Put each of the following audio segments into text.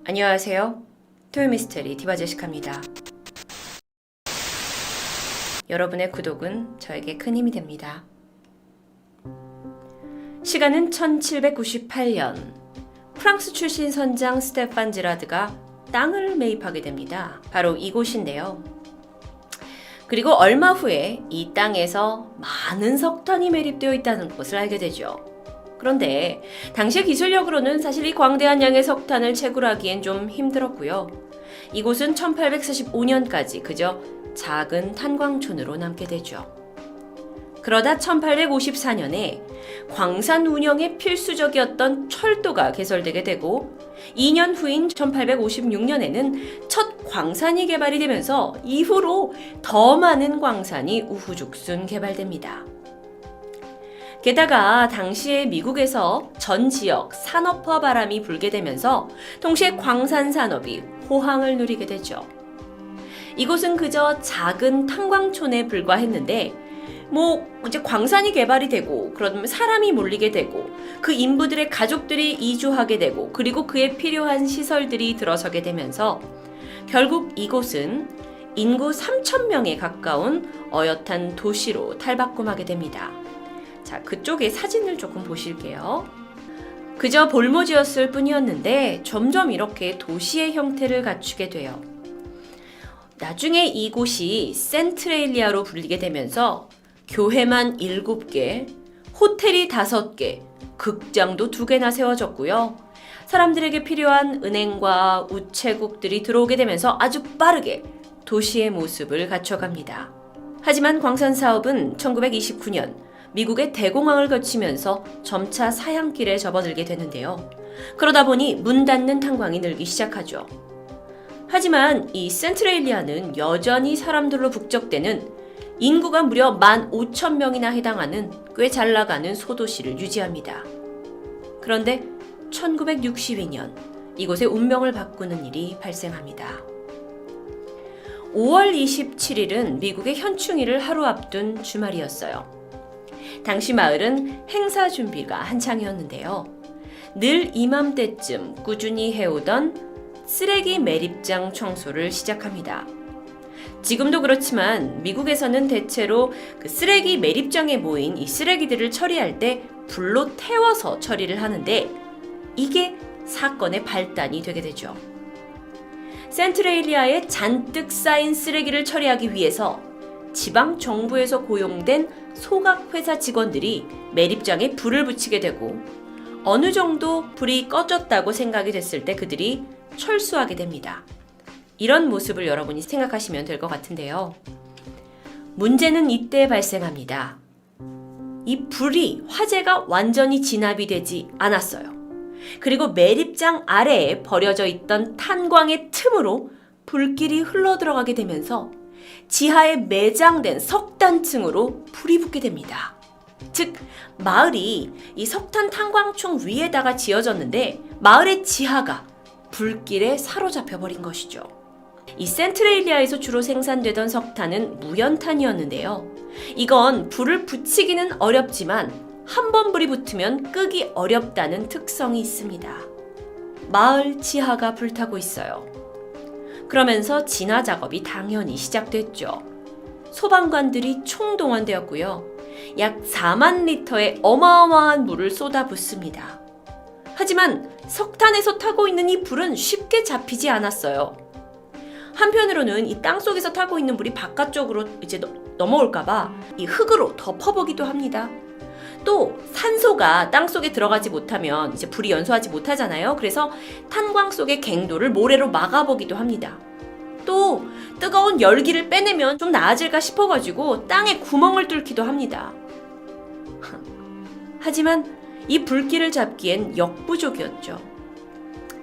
안녕하세요. 토요미스테리 디바제시카입니다. 여러분의 구독은 저에게 큰 힘이 됩니다. 시간은 1798년 프랑스 출신 선장 스테판 지라드가 땅을 매입하게 됩니다. 바로 이곳인데요. 그리고 얼마 후에 이 땅에서 많은 석탄이 매립되어 있다는 것을 알게 되죠. 그런데 당시의 기술력으로는 사실 이 광대한 양의 석탄을 채굴하기엔 좀 힘들었고요. 이곳은 1845년까지 그저 작은 탄광촌으로 남게 되죠. 그러다 1854년에 광산 운영에 필수적이었던 철도가 개설되게 되고 2년 후인 1856년에는 첫 광산이 개발이 되면서 이후로 더 많은 광산이 우후죽순 개발됩니다. 게다가 당시에 미국에서 전 지역 산업화 바람이 불게 되면서 동시에 광산 산업이 호황을 누리게 되죠. 이곳은 그저 작은 탄광촌에 불과했는데 이제 광산이 개발이 되고 그러면 사람이 몰리게 되고 그 인부들의 가족들이 이주하게 되고 그리고 그에 필요한 시설들이 들어서게 되면서 결국 이곳은 인구 3,000명에 가까운 어엿한 도시로 탈바꿈하게 됩니다. 자, 그쪽에 사진을 조금 보실게요. 그저 볼모지였을 뿐이었는데 점점 이렇게 도시의 형태를 갖추게 돼요. 나중에 이곳이 센트레일리아로 불리게 되면서 교회만 7개, 호텔이 5개, 극장도 2개나 세워졌고요. 사람들에게 필요한 은행과 우체국들이 들어오게 되면서 아주 빠르게 도시의 모습을 갖춰갑니다. 하지만 광산 사업은 1929년 미국의 대공황을 거치면서 점차 사양길에 접어들게 되는데요. 그러다 보니 문 닫는 탄광이 늘기 시작하죠. 하지만 이 센트레일리아는 여전히 사람들로 북적대는 인구가 무려 15,000명이나 해당하는 꽤 잘 나가는 소도시를 유지합니다. 그런데 1962년 이곳의 운명을 바꾸는 일이 발생합니다. 5월 27일은 미국의 현충일을 하루 앞둔 주말이었어요. 당시 마을은 행사 준비가 한창이었는데요. 늘 이맘때쯤 꾸준히 해오던 쓰레기 매립장 청소를 시작합니다. 지금도 그렇지만 미국에서는 대체로 그 쓰레기 매립장에 모인 이 쓰레기들을 처리할 때 불로 태워서 처리를 하는데 이게 사건의 발단이 되게 되죠. 센트레일리아에 잔뜩 쌓인 쓰레기를 처리하기 위해서 지방 정부에서 고용된 소각회사 직원들이 매립장에 불을 붙이게 되고 어느 정도 불이 꺼졌다고 생각이 됐을 때 그들이 철수하게 됩니다. 이런 모습을 여러분이 생각하시면 될 것 같은데요. 문제는 이때 발생합니다. 이 불이 화재가 완전히 진압이 되지 않았어요. 그리고 매립장 아래에 버려져 있던 탄광의 틈으로 불길이 흘러들어가게 되면서 지하에 매장된 석탄층으로 불이 붙게 됩니다. 즉, 마을이 이 석탄 탄광총 위에다가 지어졌는데 마을의 지하가 불길에 사로잡혀 버린 것이죠. 이 센트레일리아에서 주로 생산되던 석탄은 무연탄이었는데요. 이건 불을 붙이기는 어렵지만 한 번 불이 붙으면 끄기 어렵다는 특성이 있습니다. 마을 지하가 불타고 있어요. 그러면서 진화 작업이 당연히 시작됐죠. 소방관들이 총동원되었고요. 약 4만 리터의 어마어마한 물을 쏟아붓습니다. 하지만 석탄에서 타고 있는 이 불은 쉽게 잡히지 않았어요. 한편으로는 이 땅속에서 타고 있는 물이 바깥쪽으로 이제 넘어올까봐 이 흙으로 덮어보기도 합니다. 또 산소가 땅속에 들어가지 못하면 이제 불이 연소하지 못하잖아요. 그래서 탄광 속의 갱도를 모래로 막아보기도 합니다. 또 뜨거운 열기를 빼내면 좀 나아질까 싶어가지고 땅에 구멍을 뚫기도 합니다. 하지만 이 불길을 잡기엔 역부족이었죠.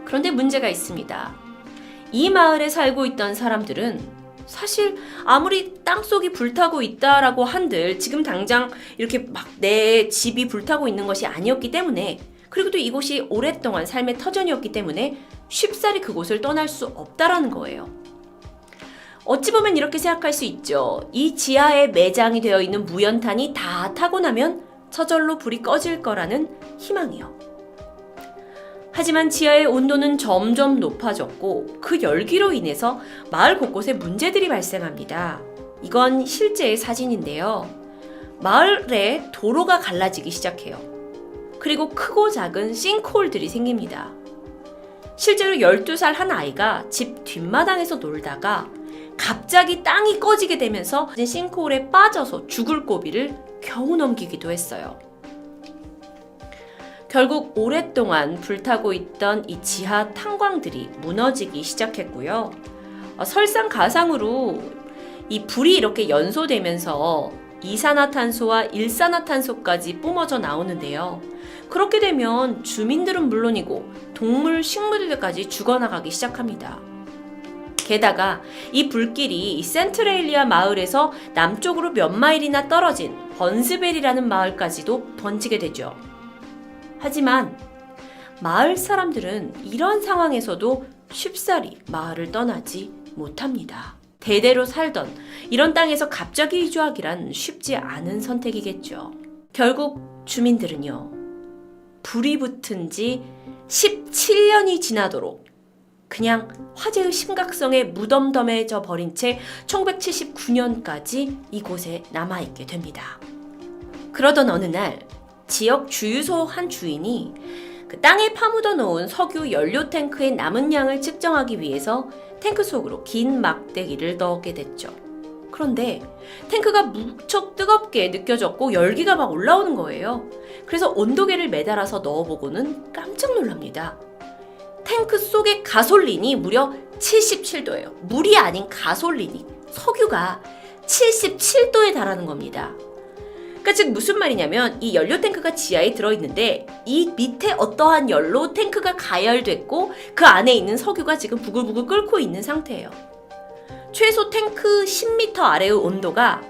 그런데 문제가 있습니다. 이 마을에 살고 있던 사람들은 사실 아무리 땅속이 불타고 있다라고 한들 지금 당장 이렇게 막 내 집이 불타고 있는 것이 아니었기 때문에 그리고 또 이곳이 오랫동안 삶의 터전이었기 때문에 쉽사리 그곳을 떠날 수 없다라는 거예요. 어찌 보면 이렇게 생각할 수 있죠. 이 지하에 매장이 되어 있는 무연탄이 다 타고 나면 저절로 불이 꺼질 거라는 희망이요. 하지만 지하의 온도는 점점 높아졌고 그 열기로 인해서 마을 곳곳에 문제들이 발생합니다. 이건 실제의 사진인데요. 마을에 도로가 갈라지기 시작해요. 그리고 크고 작은 싱크홀들이 생깁니다. 실제로 12살 한 아이가 집 뒷마당에서 놀다가 갑자기 땅이 꺼지게 되면서 싱크홀에 빠져서 죽을 고비를 겨우 넘기기도 했어요. 결국 오랫동안 불타고 있던 이 지하 탄광들이 무너지기 시작했고요. 설상가상으로 이 불이 이렇게 연소되면서 이산화탄소와 일산화탄소까지 뿜어져 나오는데요. 그렇게 되면 주민들은 물론이고 동물, 식물들까지 죽어나가기 시작합니다. 게다가 이 불길이 센트레일리아 마을에서 남쪽으로 몇 마일이나 떨어진 번스벨이라는 마을까지도 번지게 되죠. 하지만 마을 사람들은 이런 상황에서도 쉽사리 마을을 떠나지 못합니다. 대대로 살던 이런 땅에서 갑자기 이주하기란 쉽지 않은 선택이겠죠. 결국 주민들은요, 불이 붙은 지 17년이 지나도록 그냥 화재의 심각성에 무덤덤해져 버린 채 1979년까지 이곳에 남아있게 됩니다. 그러던 어느 날 지역 주유소 한 주인이 그 땅에 파묻어 놓은 석유 연료 탱크의 남은 양을 측정하기 위해서 탱크 속으로 긴 막대기를 넣게 됐죠. 그런데 탱크가 무척 뜨겁게 느껴졌고 열기가 막 올라오는 거예요. 그래서 온도계를 매달아서 넣어보고는 깜짝 놀랍니다. 탱크 속의 가솔린이 무려 77도예요. 물이 아닌 가솔린이, 석유가 77도에 달하는 겁니다. 그러니까 즉 무슨 말이냐면 이 연료 탱크가 지하에 들어있는데 이 밑에 어떠한 열로 탱크가 가열됐고 그 안에 있는 석유가 지금 부글부글 끓고 있는 상태예요. 최소 탱크 10m 아래의 온도가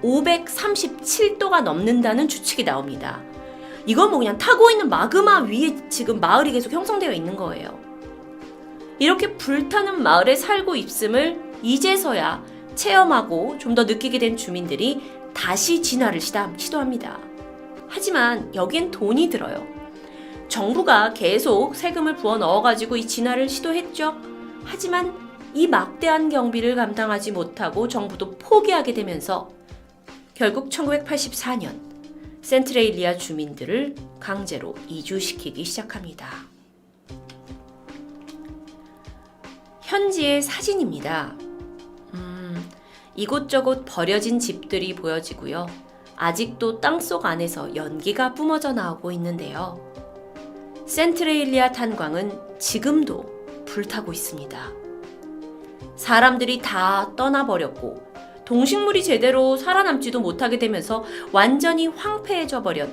537도가 넘는다는 추측이 나옵니다. 이건 뭐 그냥 타고 있는 마그마 위에 지금 마을이 계속 형성되어 있는 거예요. 이렇게 불타는 마을에 살고 있음을 이제서야 체험하고 좀 더 느끼게 된 주민들이 다시 진화를 시도합니다. 하지만 여긴 돈이 들어요. 정부가 계속 세금을 부어 넣어가지고 이 진화를 시도했죠. 하지만 이 막대한 경비를 감당하지 못하고 정부도 포기하게 되면서 결국 1984년 센트레일리아 주민들을 강제로 이주시키기 시작합니다. 현지의 사진입니다. 이곳저곳 버려진 집들이 보여지고요. 아직도 땅속 안에서 연기가 뿜어져 나오고 있는데요. 센트레일리아 탄광은 지금도 불타고 있습니다. 사람들이 다 떠나버렸고 동식물이 제대로 살아남지도 못하게 되면서 완전히 황폐해져 버렸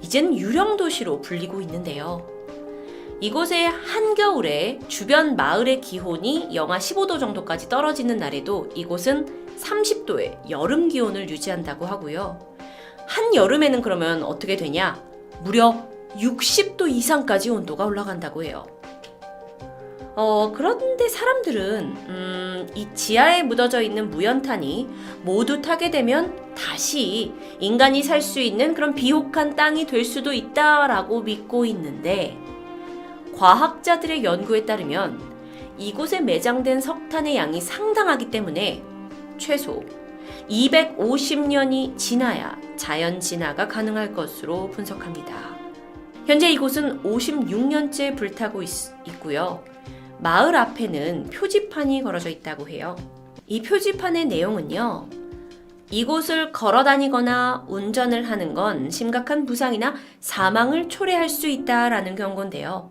이젠 유령도시로 불리고 있는데요. 이곳의 한겨울에 주변 마을의 기온이 영하 15도 정도까지 떨어지는 날에도 이곳은 30도의 여름 기온을 유지한다고 하고요. 한여름에는 그러면 어떻게 되냐? 무려 60도 이상까지 온도가 올라간다고 해요. 그런데 사람들은 이 지하에 묻어져 있는 무연탄이 모두 타게 되면 다시 인간이 살 수 있는 그런 비옥한 땅이 될 수도 있다라고 믿고 있는데 과학자들의 연구에 따르면 이곳에 매장된 석탄의 양이 상당하기 때문에 최소 250년이 지나야 자연 진화가 가능할 것으로 분석합니다. 현재 이곳은 56년째 불타고 있고요. 마을 앞에는 표지판이 걸어져 있다고 해요. 이 표지판의 내용은요. 이곳을 걸어 다니거나 운전을 하는 건 심각한 부상이나 사망을 초래할 수 있다라는 경고인데요.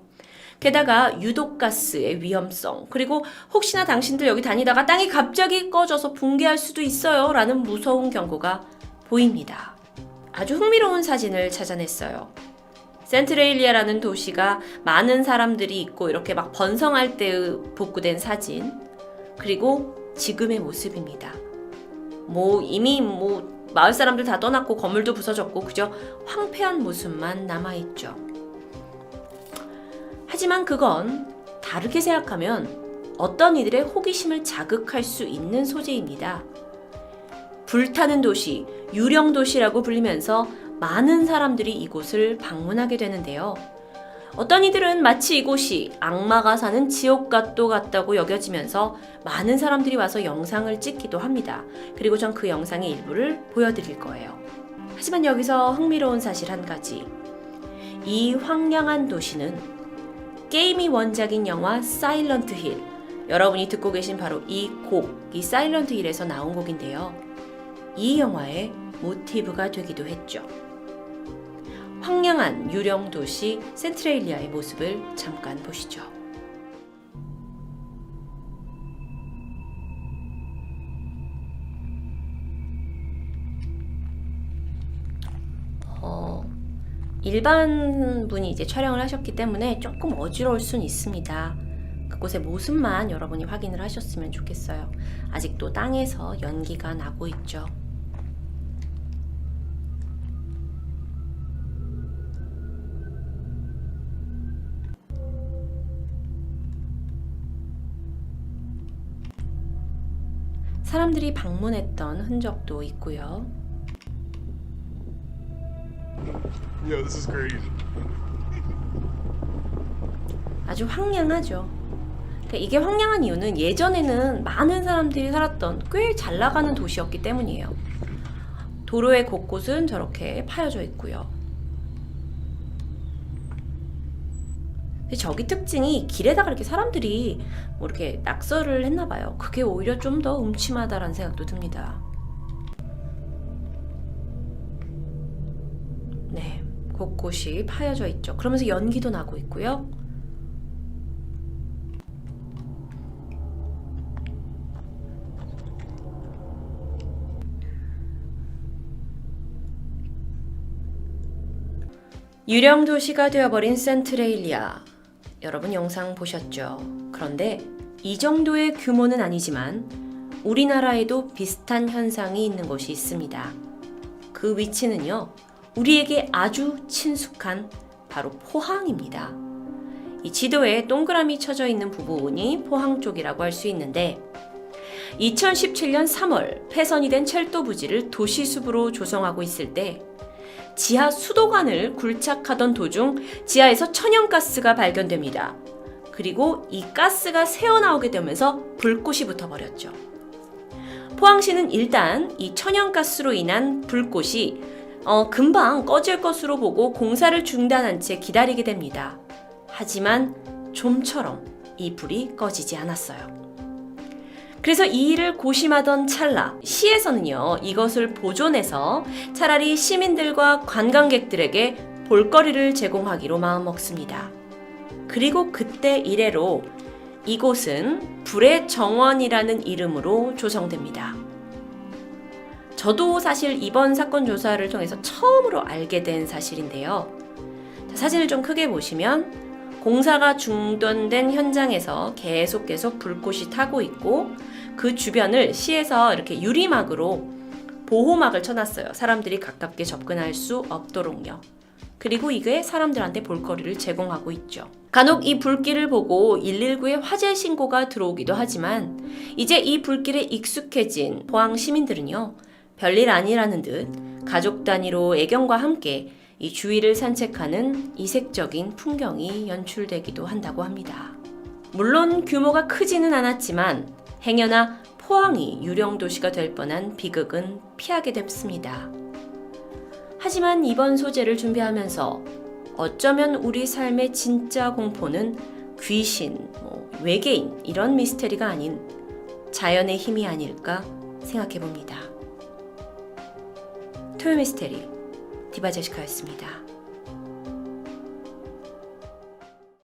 게다가 유독가스의 위험성, 그리고 혹시나 당신들 여기 다니다가 땅이 갑자기 꺼져서 붕괴할 수도 있어요 라는 무서운 경고가 보입니다. 아주 흥미로운 사진을 찾아냈어요. 센트레일리아라는 도시가 많은 사람들이 있고 이렇게 막 번성할 때의 복구된 사진, 그리고 지금의 모습입니다. 이미 마을 사람들 다 떠났고 건물도 부서졌고 그저 황폐한 모습만 남아있죠. 하지만 그건 다르게 생각하면 어떤 이들의 호기심을 자극할 수 있는 소재입니다. 불타는 도시, 유령 도시라고 불리면서 많은 사람들이 이곳을 방문하게 되는데요. 어떤 이들은 마치 이곳이 악마가 사는 지옥갓도 같다고 여겨지면서 많은 사람들이 와서 영상을 찍기도 합니다. 그리고 전 그 영상의 일부를 보여드릴 거예요. 하지만 여기서 흥미로운 사실 한 가지. 이 황량한 도시는 게임이 원작인 영화 사일런트 힐, 여러분이 듣고 계신 바로 이 곡, 이 사일런트 힐에서 나온 곡인데요. 이 영화의 모티브가 되기도 했죠. 황량한 유령 도시 센트레일리아의 모습을 잠깐 보시죠. 일반 분이 이제 촬영을 하셨기 때문에 조금 어지러울 순 있습니다. 그곳의 모습만 여러분이 확인을 하셨으면 좋겠어요. 아직도 땅에서 연기가 나고 있죠. 사람들이 방문했던 흔적도 있고요. Yo, this is crazy. 아주 황량하죠. 그러니까 이게 황량한 이유는 예전에는 많은 사람들이 살았던 꽤 잘 나가는 도시였기 때문이에요. 도로의 곳곳은 저렇게 파여져 있고요. 근데 저기 특징이 길에다가 이렇게 사람들이 뭐 이렇게 낙서를 했나 봐요. 그게 오히려 좀 더 음침하다라는 생각도 듭니다. 네, 곳곳이 파여져 있죠. 그러면서 연기도 나고 있고요. 유령 도시가 되어버린 센트레일리아. 여러분 영상 보셨죠? 그런데 이 정도의 규모는 아니지만 우리나라에도 비슷한 현상이 있는 곳이 있습니다. 그 위치는요, 우리에게 아주 친숙한 바로 포항입니다. 이 지도에 동그라미 쳐져 있는 부분이 포항 쪽이라고 할 수 있는데 2017년 3월 폐선이 된 철도 부지를 도시숲으로 조성하고 있을 때 지하 수도관을 굴착하던 도중 지하에서 천연가스가 발견됩니다. 그리고 이 가스가 새어나오게 되면서 불꽃이 붙어버렸죠. 포항시는 일단 이 천연가스로 인한 불꽃이 금방 꺼질 것으로 보고 공사를 중단한 채 기다리게 됩니다. 하지만 좀처럼 이 불이 꺼지지 않았어요. 그래서 이 일을 고심하던 찰나 시에서는요, 이것을 보존해서 차라리 시민들과 관광객들에게 볼거리를 제공하기로 마음먹습니다. 그리고 그때 이래로 이곳은 불의 정원이라는 이름으로 조성됩니다. 저도 사실 이번 사건 조사를 통해서 처음으로 알게 된 사실인데요. 사진을 좀 크게 보시면 공사가 중단된 현장에서 계속 불꽃이 타고 있고 그 주변을 시에서 이렇게 유리막으로 보호막을 쳐놨어요. 사람들이 가깝게 접근할 수 없도록요. 그리고 이게 사람들한테 볼거리를 제공하고 있죠. 간혹 이 불길을 보고 119에 화재 신고가 들어오기도 하지만 이제 이 불길에 익숙해진 포항 시민들은요, 별일 아니라는 듯 가족 단위로 애경과 함께 이 주위를 산책하는 이색적인 풍경이 연출되기도 한다고 합니다. 물론 규모가 크지는 않았지만 행여나 포항이 유령 도시가 될 뻔한 비극은 피하게 됐습니다. 하지만 이번 소재를 준비하면서 어쩌면 우리 삶의 진짜 공포는 귀신, 외계인 이런 미스테리가 아닌 자연의 힘이 아닐까 생각해봅니다. 토요 미스테리 디바제시카였습니다.